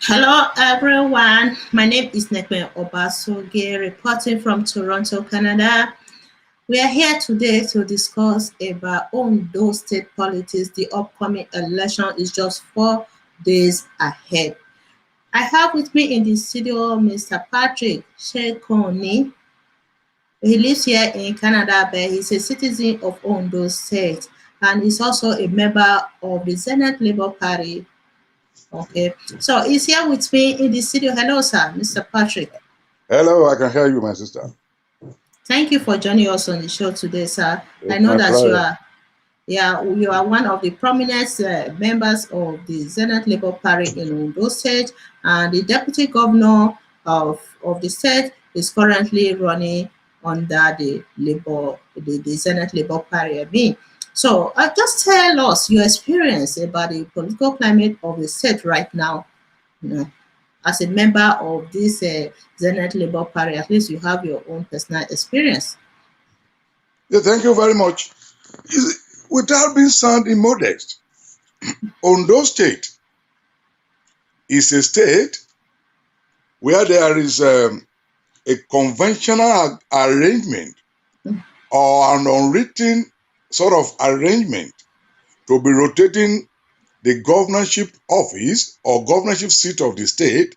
Hello, everyone. My name is Nekwe Obasoge, reporting from Toronto, Canada. We are here today to discuss about Ondo state politics. The upcoming election is just 4 days ahead. I have with me in the studio Mr. Patrick Shekoni. He lives here in Canada, but he's a citizen of Ondo State and he's also a member of the Zenith Labour Party. Okay, so he's here with me in the studio. Hello, sir, Mr. Patrick. Hello, I can hear you, my sister. Thank you for joining us on the show today, sir. I It's know my that you pleasure. are, yeah, you are one of the prominent members of the Zenith Labour Party in Ondo State, and the deputy governor of the state is currently running under the Zenith Labour Party. So just tell us your experience about the political climate of the state right now. You know, as a member of this Zenith Labour Party, at least you have your own personal experience. Yeah, thank you very much. Without being sounding modest, Ondo State is a state where there is a conventional arrangement or an unwritten sort of arrangement to be rotating the governorship office or governorship seat of the state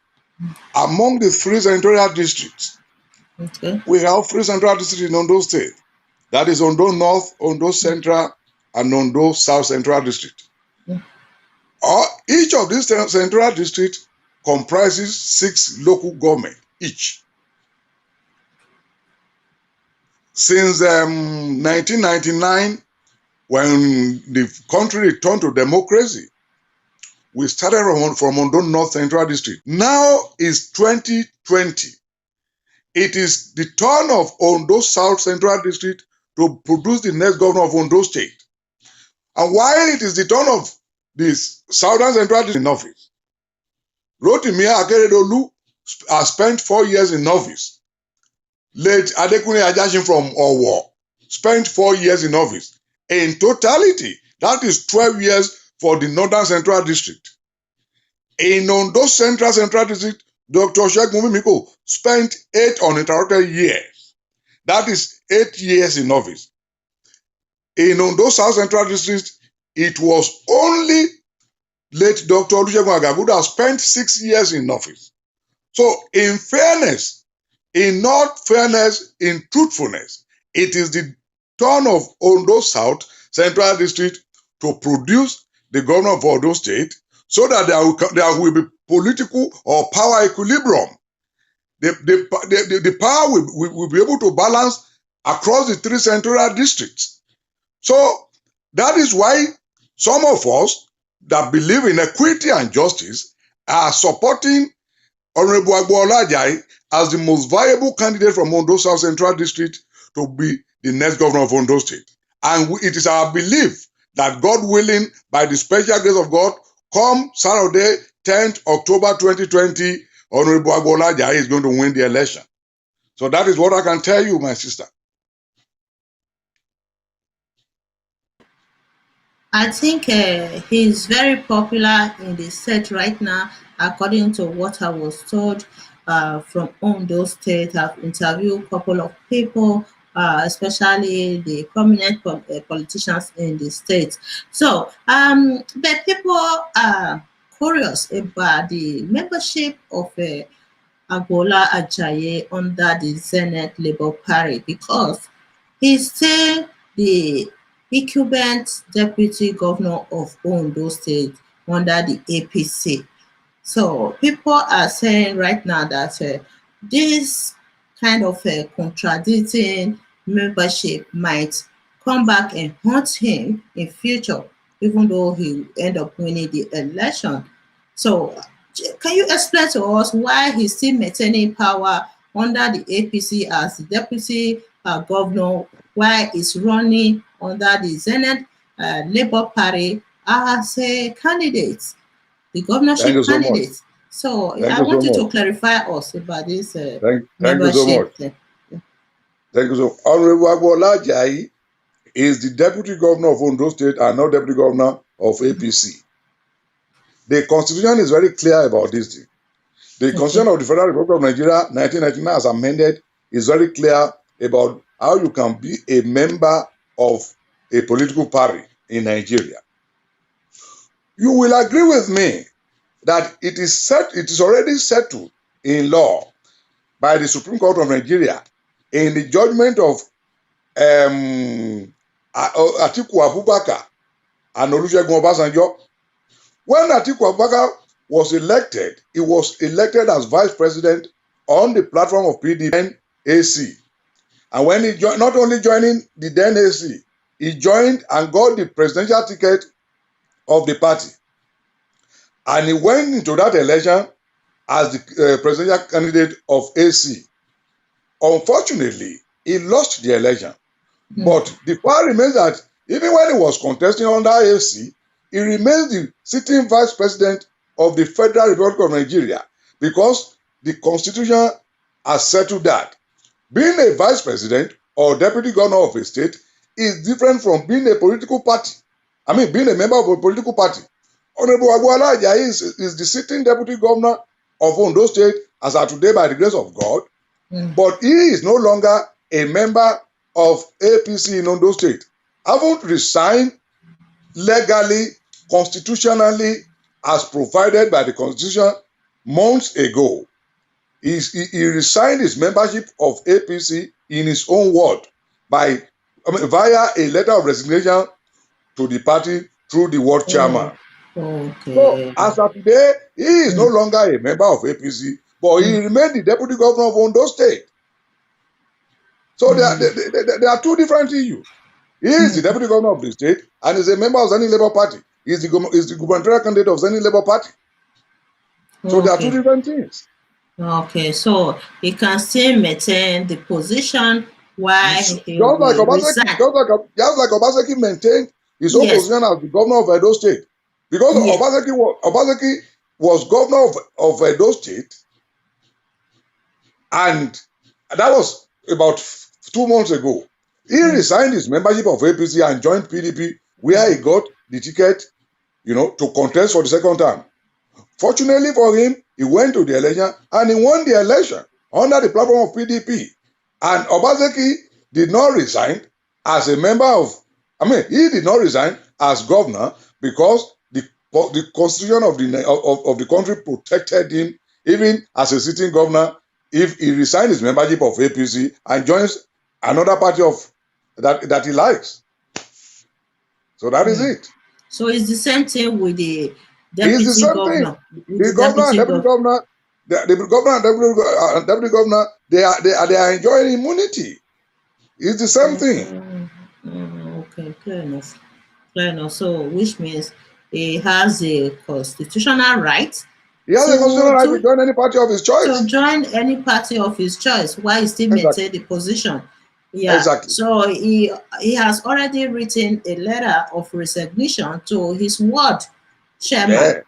among the three senatorial districts. Okay. We have three senatorial districts in Ondo State. That is Ondo North, Ondo Central, and Ondo South Central District. Each of these central districts comprises 6 local government each. Since 1999, when the country returned to democracy, we started from Ondo North Central District. Now is 2020. It is the turn of Ondo South Central District to produce the next governor of Ondo State. And while it is the turn of the Southern Central District in office, Rotimi Akeredolu has spent 4 years in office. Late Adekunle Ajayi from Owo spent 4 years in office. In totality, that is 12 years for the Northern Central District. In Ondo Central District, Dr. Segun Mimiko spent 8 uninterrupted years. That is 8 years in office. In Ondo South Central District, it was only late Dr. Olusegun Agaguda spent 6 years in office. So, in fairness, in truthfulness, it is the turn of Ondo South Central District to produce the governor of Ondo State so that there will be political or power equilibrium. The power will be able to balance across the 3 senatorial districts. So that is why some of us that believe in equity and justice are supporting Honorable Agboola Ajayi as the most viable candidate from Ondo South Central District to be the next governor of Ondo State. And it is our belief that, God willing, by the special grace of God, come Saturday, 10th October 2020, Honorable Agboola Ajayi is going to win the election. So that is what I can tell you, my sister. I think he's very popular in the state right now, according to what I was told from Ondo State. I've interviewed a couple of people, especially the prominent politicians in the state. So, but people are curious about the membership of Agboola Ajayi under the Zenith Labour Party because he's still the incumbent deputy governor of Ondo State under the APC. So people are saying right now that this kind of contradicting membership might come back and haunt him in future, even though he end up winning the election. So can you explain to us why he's still maintaining power under the APC as the deputy governor, while he's running under the Zenith Labour Party as a candidate, the Thank governorship you so much. candidate? So Thank I you so want you to much. clarify us about this Thank you so membership. much. Thank you so much. Honorable Agboola Ajayi is the deputy governor of Ondo State and not deputy governor of APC. The constitution is very clear about this thing. The Okay. Constitution of the Federal Republic of Nigeria, 1999, as amended, is very clear about how you can be a member of a political party in Nigeria. You will agree with me that it is already settled in law by the Supreme Court of Nigeria in the judgment of Atiku Abubakar and Olusegun Obasanjo. When Atiku Abubakar was elected, he was elected as vice president on the platform of PDP AC. And when he joined, not only joining the then AC, he joined and got the presidential ticket of the party. And he went into that election as the presidential candidate of AC. Unfortunately, he lost the election. But the fact remains that even when he was contesting under AC, he remains the sitting vice president of the Federal Republic of Nigeria because the Constitution has settled that. Being a vice president or deputy governor of a state is different from being a political party. Being a member of a political party. Honorable Agboola Ajayi is the sitting deputy governor of Ondo State as of today by the grace of God, but he is no longer a member of APC in Ondo State. Haven't resigned legally, constitutionally, as provided by the Constitution months ago. He resigned his membership of APC in his own word via a letter of resignation to the party through the ward chairman. Okay. So as of today, he is no longer a member of APC, but he remained the deputy governor of Ondo State. So there are two different issues. He is the deputy governor of the state and is a member of Zenith Labour Party. He is the gubernatorial candidate of Zenith Labour Party. So there are two different things. Okay, so he can still maintain the position while he just like Obaseki maintained his own position as the governor of Edo State. Because Obaseki was governor of Edo State, and that was about 2 months ago. He resigned his membership of APC and joined PDP, where he got the ticket, to contest for the second time. Fortunately for him, he went to the election and he won the election under the platform of PDP. And Obaseki did not resign as a member of, he did not resign as governor because the constitution of the country protected him, even as a sitting governor, if he resigned his membership of APC and joins another party that he likes. So that is it. So it's the same thing with the deputy governor. The governor and deputy governor, the governor and deputy governor, they are enjoying immunity. It's the same thing. Okay, clear enough. So which means he has a constitutional right. He has a constitutional right to join any party of his choice. To join any party of his choice while he still maintain the position. Yeah. Exactly. So he has already written a letter of resignation to his ward chairman. Yeah.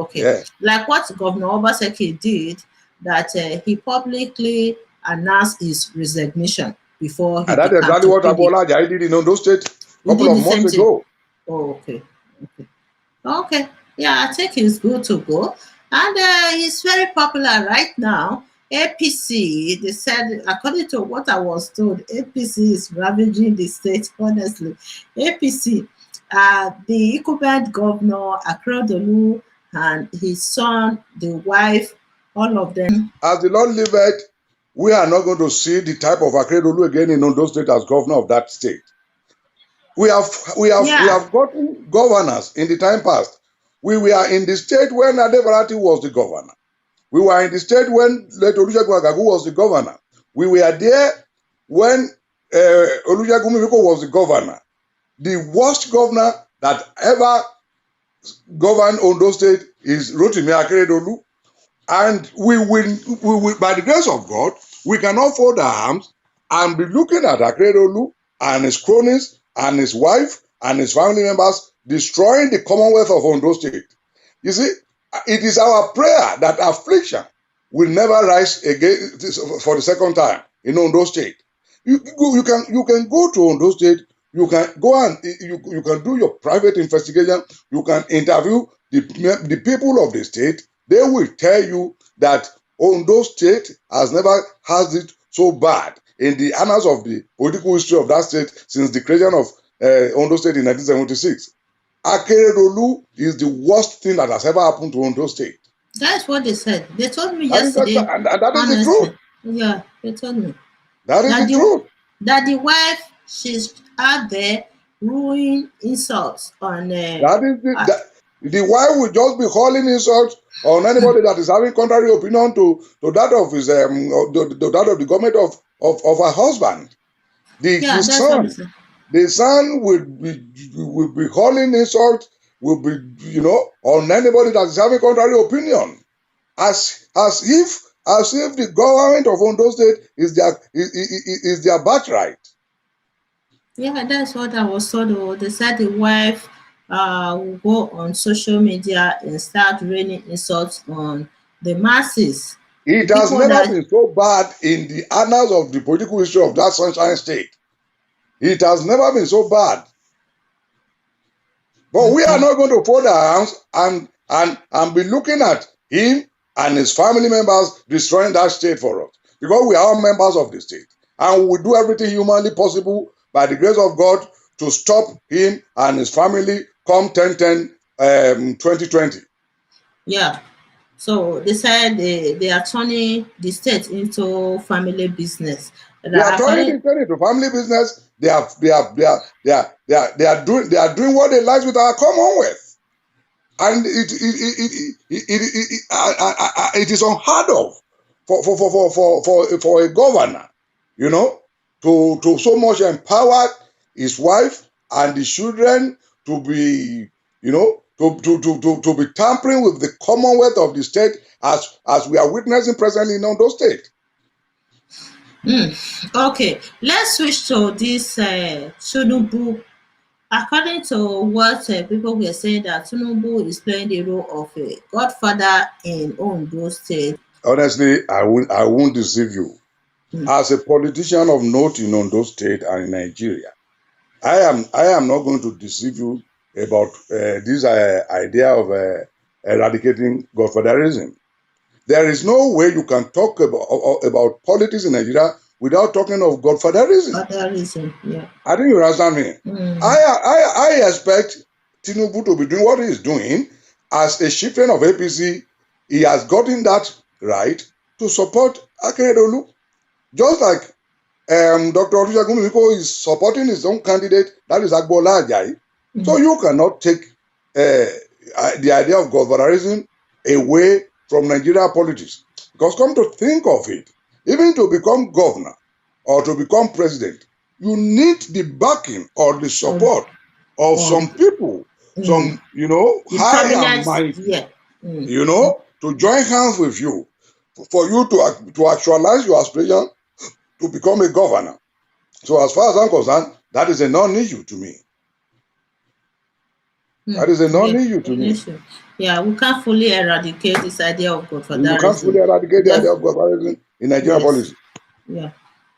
Okay. Yeah. Like what Governor Obaseki did, that he publicly announced his resignation before he. And that's exactly what Agboola Ajayi did in Ondo State a couple of months ago. Oh, okay. Yeah, I think he's good to go. And he's very popular right now. APC, they said, according to what I was told, APC is ravaging the state, honestly. APC, the incumbent governor, Akeredolu, and his son, the wife, all of them. As the Lord liveth, we are not going to see the type of Akeredolu again in Ondo State as governor of that state. We have gotten governors in the time past. We were in the state when Adebarati was the governor. We were in the state when Olusegun Agagu was the governor. We were there when Olusegun Mimiko was the governor. The worst governor that ever governed Ondo State is Rotimi Akeredolu. And we will, by the grace of God, we cannot fold our arms and be looking at Akeredolu and his cronies and his wife and his family members destroying the Commonwealth of Ondo State. You see, it is our prayer that affliction will never rise again for the second time in Ondo State. You can go to Ondo State. You can go and you can do your private investigation. You can interview the people of the state. They will tell you that Ondo State has never had it so bad in the annals of the political history of that state since the creation of Ondo State in 1976. Akeredolu is the worst thing that has ever happened to Ondo State. That's what they said. They told me That is the, yesterday, and that is the truth. honestly. Yeah, they told me That is that the truth. the wife, she's out there ruining insults on That is the wife will just be hurling insults on anybody that is having contrary opinion to that of his to that of the government of her husband. yeah, that's what they said. The son will be hurling insults, will be on anybody that is having contrary opinion, as if the government of Ondo State is their birthright. Yeah, that's what I was told. Oh, they said the wife will go on social media and start raining insults on the masses. The It has people never that been so bad in the annals of the political history of that Sunshine State. It has never been so bad. But we are not going to fold our hands and be looking at him and his family members destroying that state for us. Because we are all members of the state. And we will do everything humanly possible by the grace of God to stop him and his family come 2020. yeah. So they said they are turning the state into family business. They are turning the state into family business. They are doing what they like with our Commonwealth, and it is unheard of for a governor, to so much empower his wife and the children to be, to be tampering with the Commonwealth of the state as we are witnessing presently in Ondo State. Okay, let's switch to this Tinubu. According to what people were saying, that Tinubu is playing the role of a godfather in Ondo State. Honestly, I won't deceive you. As a politician of note in Ondo State and in Nigeria, I am not going to deceive you about this idea of eradicating godfatherism. There is no way you can talk about politics in Nigeria without talking of godfatherism. Godfatherism, yeah. I think you understand me. I expect Tinubu to be doing what he is doing. As a chieftain of APC, he has gotten that right to support Akeredolu. Just like Dr. Olusegun is supporting his own candidate, that is Agboola Ajayi. So you cannot take the idea of godfatherism away from Nigeria politics. Because come to think of it, even to become governor or to become president, you need the backing or the support of some people, some, high and mighty, to join hands with you for you to actualize your aspiration to become a governor. So as far as I'm concerned, that is a non-issue to me. That is a non-issue to me. Yeah, we can't fully eradicate this idea of godfatherism. You can't fully eradicate the idea of godfatherism in Nigerian policy. Yeah,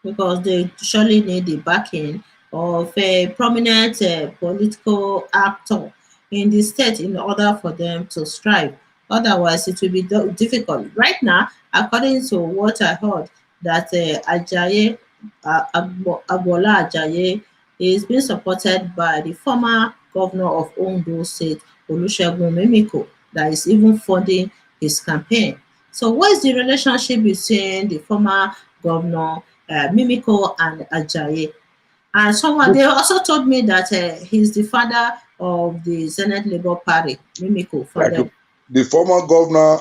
because they surely need the backing of a prominent political actor in the state in order for them to strive. Otherwise, it will be difficult. Right now, according to what I heard, that Ajayi, Agboola Ajayi, is being supported by the former governor of Ondo State, Olusegun Mimiko, that is even funding his campaign. So what is the relationship between the former governor Mimiko and Ajayi? And they also told me that he's the father of the Zenith Labour Party, Mimiko. The former governor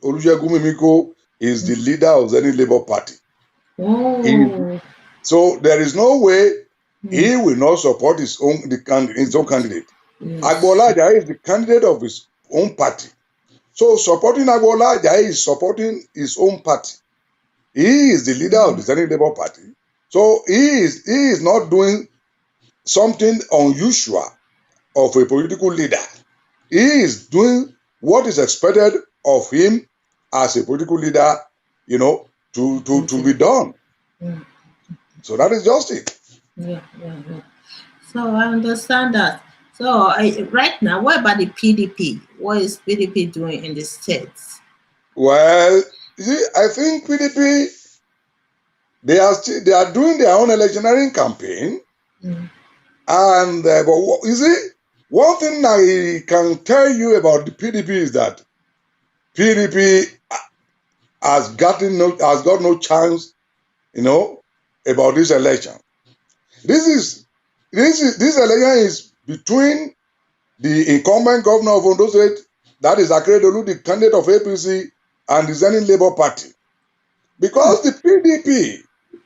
Olusegun Mimiko is the leader of Zenith Labour Party. Oh. So there is no way he will not support his own candidate. Yes. Agboola Ajayi is the candidate of his own party. So supporting Agboola Ajayi is supporting his own party. He is the leader of the Zenith Labour Party. So he is not doing something unusual of a political leader. He is doing what is expected of him as a political leader, to be done. So that is just it. Yeah. So I understand that. So right now, what about the PDP? What is PDP doing in the states? Well, you see, I think PDP they are doing their own electioneering campaign, Mm. and but you see, one thing I can tell you about the PDP is that PDP has got no chance, you know, about this election. This is this election is between the incumbent governor of Ondo State, that is Akeredolu, the candidate of APC, and the Zenith Labour Party. Because the PDP,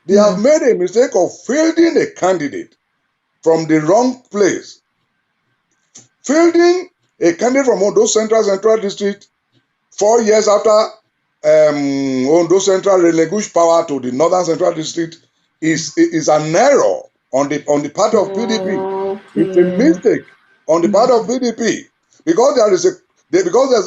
they have Mm. made a mistake of fielding a candidate from the wrong place. Fielding a candidate from Ondo Central District 4 years after Ondo Central relinquished power to the Northern Central District is an error on the part of PDP. It's a Okay. mistake on the part of PDP because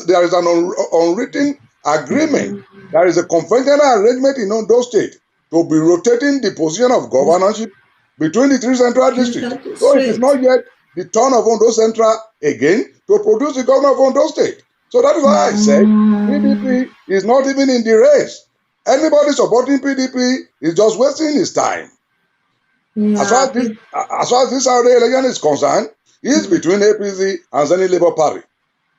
there is an unwritten agreement. There is a conventional arrangement in Ondo State to be rotating the position of This governorship between the three central districts. Central So it is District. not yet the turn of Ondo Central again to produce the governor of Ondo State. So that is why I said Mm. PDP is not even in the race. Anybody supporting PDP is just wasting his time. As far Yeah. as this Saudi election is concerned, it's Mm. between APC and Zenith Labour Party.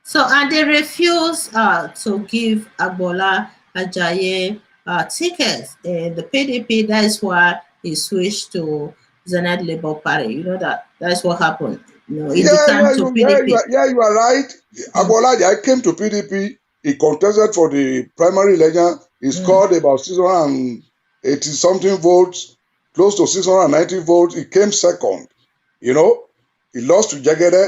So, and they refuse to give Agboola Ajayi tickets. The PDP, that is why he switched to Zenith Labour Party. You know that. That's what happened. You know, it became to PDP. You are right. Mm. Agboola Ajayi came to PDP. He contested for the primary election. He Mm. scored about 680 something votes, close to 690 votes. He came second. You know, he lost to Jagede.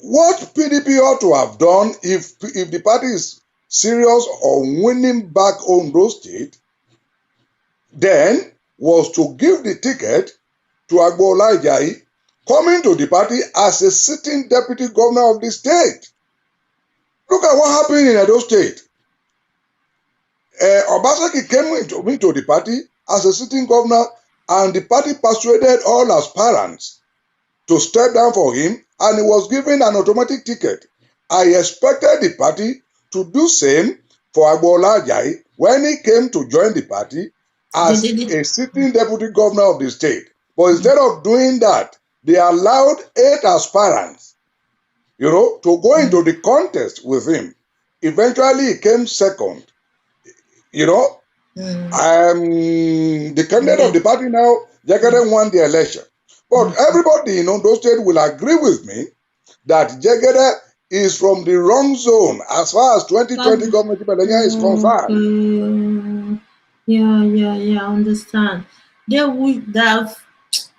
What PDP ought to have done if the party is serious on winning back Ondo State, then was to give the ticket to Agboola Ajayi, coming to the party as a sitting deputy governor of the state. Look at what happened in Edo State. Obaseki came into the party as a sitting governor, and the party persuaded all aspirants to step down for him, and he was given an automatic ticket. I expected the party to do same for Agboola Ajayi when he came to join the party They as did it. a sitting deputy governor of the state. But instead of doing that, they allowed 8 aspirants, to go into the contest with him. Eventually, he came second. Mm. The candidate of the party now, Jagede won the election. But everybody in Ondo State will agree with me that Jagede is from the wrong zone as far as 2020 That, governorship election is concerned. okay. Yeah, I understand. They would have,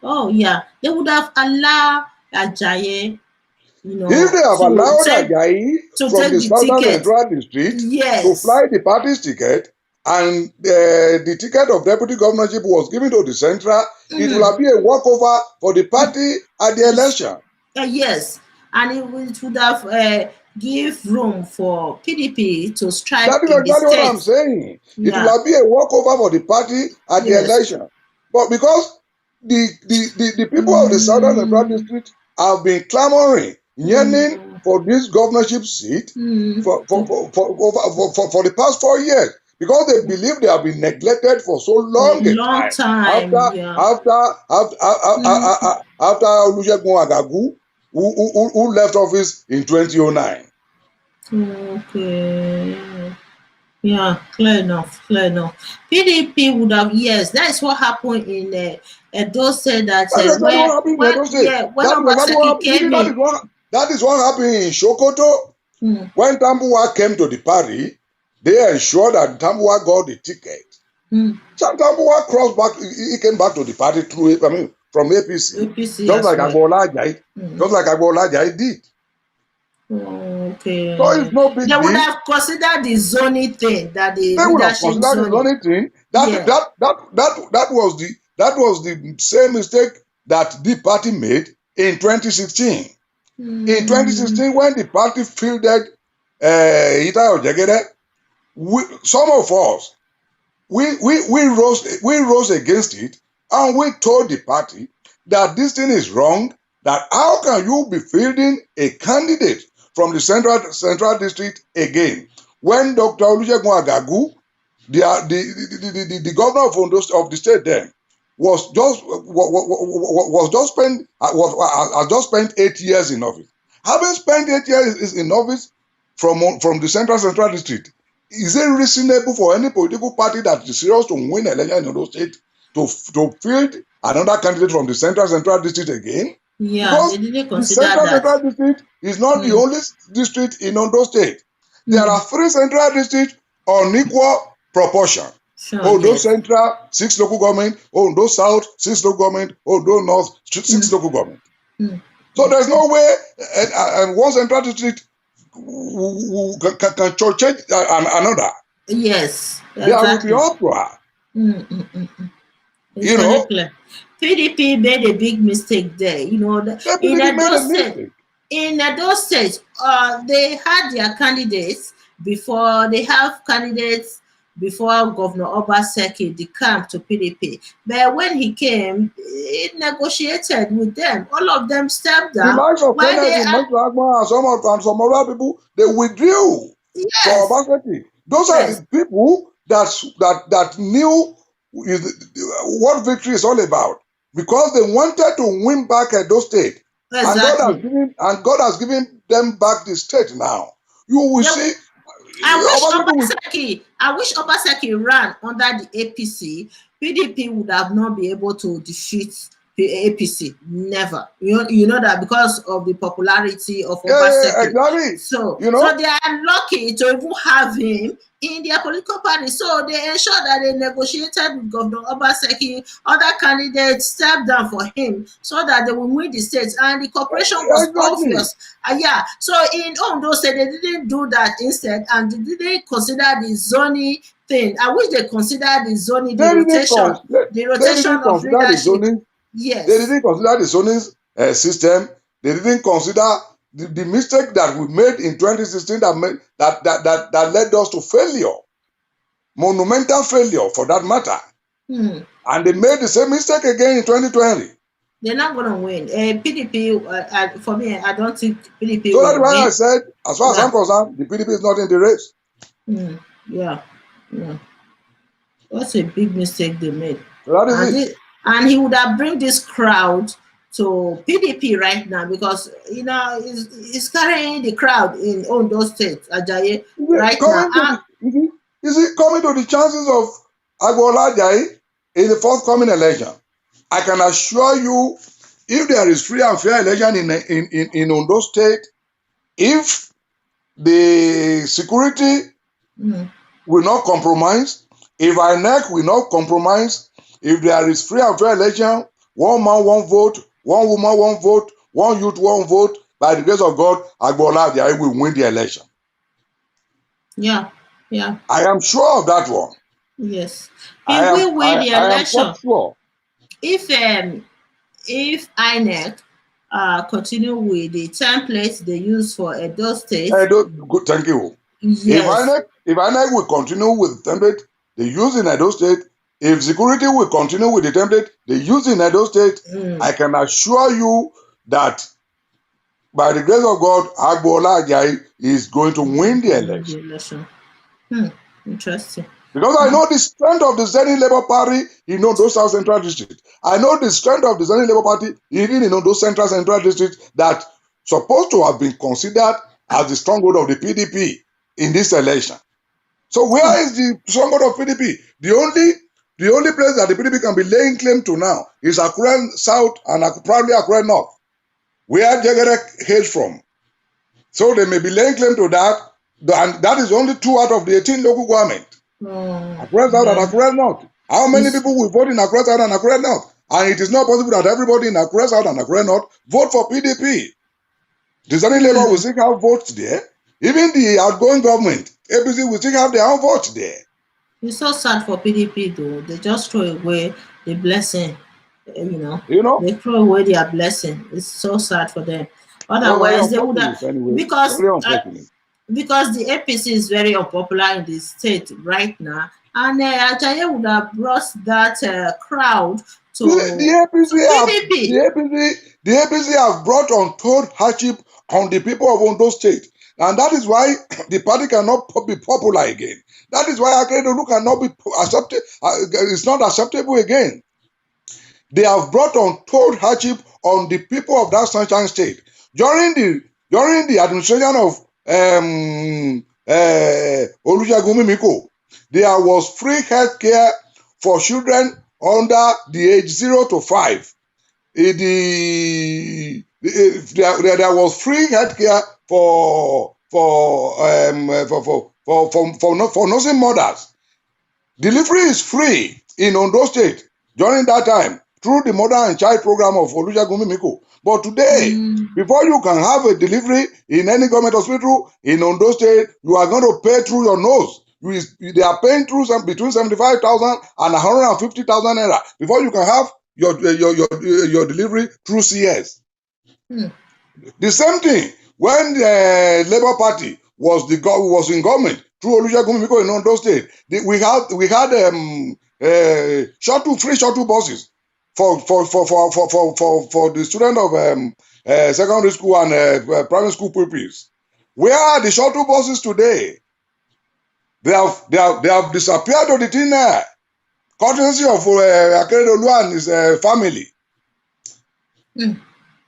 oh yeah, they would have allowed Ajayi, If they have to allowed take Ajayi from the the Southern ticket. Central District to Yes. fly the party's ticket, and the ticket of deputy governorship was given to the Central, it will Mm. be a walkover for the party at the It's, election. yes, and it would have give room for PDP to That strike is in the exactly what I'm state. saying. It Yeah. will be a walkover for the party at the Yes. election. But because the people of the Southern Central Mm. District have been clamoring, yearning Mm. for this governorship seat Mm. for the past 4 years, because they believe they have been neglected for so For a long a long time. time. Yeah. After Olusegun Agagu, who left office in 2009. Okay. Yeah, clear enough, clear enough. PDP would have, yes, that's what happened in those said that That's exactly what happened in when Edo State. yeah, when That is exactly what Obaseki happened. You see, came in. that is what happened in Sokoto. Mm. When Tambuwa came to the party, they ensured that Tambuwa got the ticket. Mm. So Tambuwa crossed back. He came back to the party from APC, APC just as like well. Agboola Ajayi, Mm. just like Agboola Ajayi did. So it's Okay. no They big would deal. have considered the zoning thing, that the They would have leadership considered the zoning. only thing Yeah. that was the same mistake that the party made in 2016. In Mm. 2016, when the party fielded Ita Ojegede, some of us we rose against it, and we told the party that this thing is wrong. That how can you be fielding a candidate from the central district again when Dr. Olusegun Agagu, the governor of Ondo of the state then, was just spent 8 years in office. Having spent 8 years in office from the central district, is it reasonable for any political party that is serious to win election in Ondo state to field another candidate from the central district again? Yeah, Because they didn't the consider central that. district is not the only district in Ondo state. There are 3 central districts on equal proportion. Sure, Ondo yes. Central, 6 local government. Ondo South, 6 local government. Ondo North, 6 local government. So there's no way one central district can change another. Yes, There will be exactly. uproar. It's You very know, clear. PDP made a big mistake there. You know, in PDP made Edo a State, mistake. they had their candidates before. They have candidates before Governor Obaseki decamp to PDP. But when he came, he negotiated with them. All of them stepped The down. likes of While they Kennedy, are, Agma, and some other people, they withdrew for yes, Obaseki. Those are yes, the people that knew what victory is all about, because they wanted to win back Edo State, and exactly. God has given them back the state now. You will They, see, I wish Obaseki ran under the APC. PDP would have not been able to defeat the APC. Never. You know that because of the popularity of Obaseki. exactly. So You know, they are lucky to even have him in their political party. So they ensure that they negotiated with Governor Obaseki. Other candidates stepped down for him so that they will win the states. And the cooperation was exactly. obvious. Yeah. So in Ondo State, they didn't do that instead, and they didn't consider the zoning thing. I wish they considered the zoning, They didn't the rotation of consider the leadership. zoning. They Yes. didn't consider the zoning system. They didn't consider the mistake that we made in 2016 that led us to failure, monumental failure for that matter. And they made the same mistake again in 2020. They're not going to win. PDP, for me, I don't think PDP So that's will why win. I said, as far as I'm concerned, the PDP is not in the race. Yeah. That's a big mistake they made. So that is it. And he would have bring this crowd to PDP right now, because he's carrying the crowd in Ondo State, Ajayi, right now. Is it coming to the chances of Agboola Ajayi in the forthcoming election? I can assure you, if there is free and fair election in Ondo State, if the security will not compromise, if INEC will not compromise, if there is free and fair election, one man, one vote, one woman, one vote, one youth, one vote, by the grace of God, Agboola Ajayi will win the election. Yeah. I am sure of that one. Yes. He will win the election. I am sure. If INEC continue with the templates they use for Edo State. Thank you. Yes. If INEC will continue with the template they use in Edo State, if security will continue with the template they use in Edo State, I can assure you that by the grace of God, Agboola Ajayi is going to win the election. Interesting. Because I know the strength of the Zenith Labour Party in Ondo South Central District. I know the strength of the Zenith Labour Party even in Ondo Central District that supposed to have been considered as the stronghold of the PDP in this election. So where is the stronghold of PDP? The only place that the PDP can be laying claim to now is Akure South and probably Akure North, where Jegere hails from. So they may be laying claim to that, and that is only 2 out of the 18 local government. Akure South and Akure North. How many people will vote in Akure South and Akure North? And it is not possible that everybody in Akure South and Akure North vote for PDP. The Zenith Labour will still have votes there. Even the outgoing government, APC, will still have their own votes there. It's so sad for PDP though. They just throw away the blessing. They throw away their blessing. It's so sad for them. Otherwise, they would have, because the APC is very unpopular in the state right now, and Ajayi would have brought that crowd to PDP. The APC have brought untold hardship on the people of Ondo State. And that is why the party cannot be popular again. That is why Akeredolu cannot be accepted. It's not acceptable again. They have brought untold hardship on the people of that Sunshine State. During the administration of Olusegun Mimiko, there was free health care for children under the age 0 to 5. There was free health care for nursing mothers. Delivery is free in Ondo State during that time through the Mother and Child Program of Olusegun Mimiko. But today, before you can have a delivery in any government hospital in Ondo State, you are going to pay through your nose. They are paying through between 75,000 and 150,000 naira before you can have your delivery through CS. The same thing when the Labour Party was in government through Olusegun Mimiko in Ondo State. We had free shuttle buses for the student of secondary school and primary school pupils. Where are the shuttle buses today? They have disappeared to the thin air. Courtesy of Akeredolu and his family.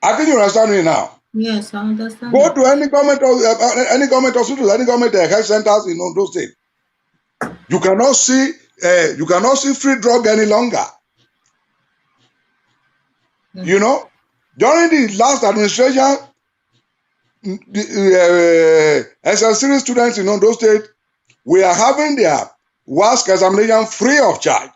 I think you understand me now. Yes, I understand. Go to any government hospital, any government health centers in Ondo State. You cannot see free drug any longer. You know, during the last administration, the SS3 students in Ondo State we are having their WASC examination free of charge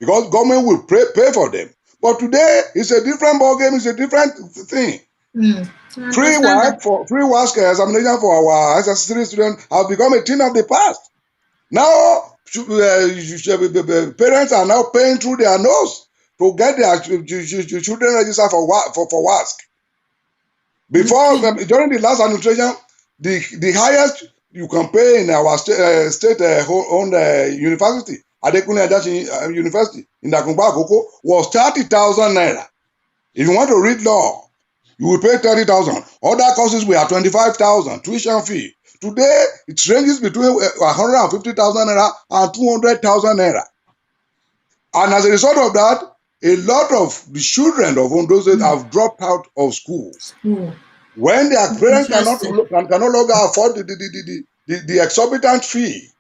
because government will pay for them. But today it's a different ballgame. It's a different thing. Free WASC examination for our SS3 students have become a thing of the past. Now parents are now paying through their nose to get their children registered for WASC. Before during the last administration, the highest you can pay in our state-owned university, Adekunle Ajayi University in Dakunba Akoko, was 30,000 naira. If you want to read law, you will pay 30,000. Other courses we have 25,000 tuition fee. Today it ranges between 150,000 naira and 200,000 naira. And as a result of that, a lot of the children of Ondo State have dropped out of school. When their parents can no longer afford the exorbitant fee.